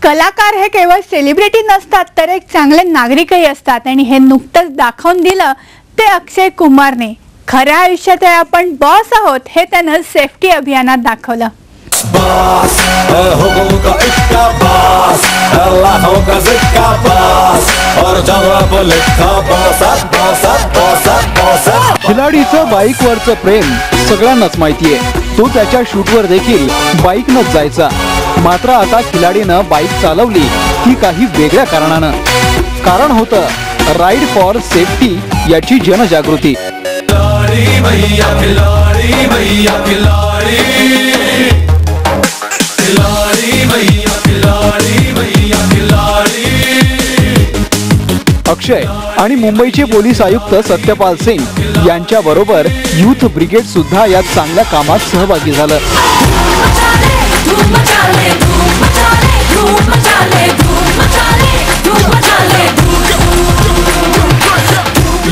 कलाकार हे केवळ सेलिब्रिटी नसतात तर एक चांगले नागरिकही असतात आणि हे नुकतंच दाखवून दिलं ते अक्षय कुमारने। खऱ्या आयुष्यात आपण बॉस आहोत हे त्यानं सेफ्टी अभियानात दाखवलं। खिलाडीचं बाईकवरचं प्रेम सगळ्यांनाच माहितीये। तो त्याच्या शूटवर देखील बाईकनंच जायचा। मात्र आता खिलाडीनं बाईक चालवली ती काही वेगळ्या कारणानं। कारण होतं राईड फॉर सेफ्टी याची जनजागृती। अक्षय आणि मुंबईचे पोलीस आयुक्त सत्यपाल सिंग यांच्या बरोबर यूथ ब्रिगेड सुद्धा या चांगल्या कामात सहभागी झालं।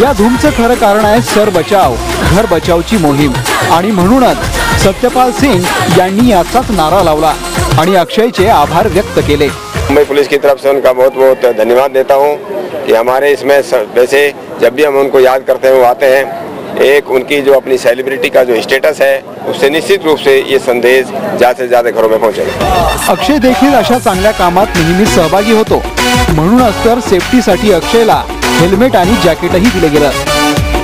या धूमचं खरं कारण आहे सर बचाव घर बचावची मोहीम आणि म्हणूनच सत्यपाल सिंग यांनी याचाच नारा लावला आणि अक्षयचे आभार व्यक्त केले। मुंबई पुलिस की तरफ से उनका बहुत बहुत धन्यवाद देता हूं कि हमारे इसमें वैसे जब भी हम उनको याद करते हैं वो आते हैं। एक उनकी जो अपनी सेलिब्रिटी का जो स्टेटस है उससे निश्चित रूप से ये संदेश ज़्यादा से ज़्यादा घरों में पहुंचेगा। अक्षय देखील अशा चांगल्या कामात नेहमी सहभागी होतो। म्हणूनच तर सेफ्टीसाठी अक्षयला हेल्मेट आणि जॅकेटही दिले गेलं।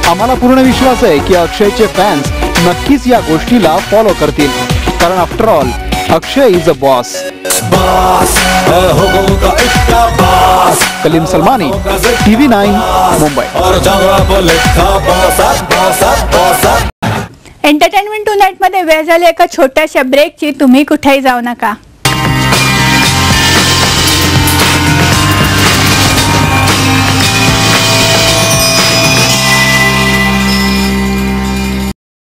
आम्हाला पूर्ण विश्वास आहे की अक्षयचे फॅन्स नक्कीच या गोष्टीला फॉलो करतील, कारण after all Akshay is a boss. Kaleem Salmani, TV9 Mumbai. Entertainment tonight मध्ये वेळ झाली एका छोट्याशा ब्रेकची। तुम्ही कुठेही जाऊ नका।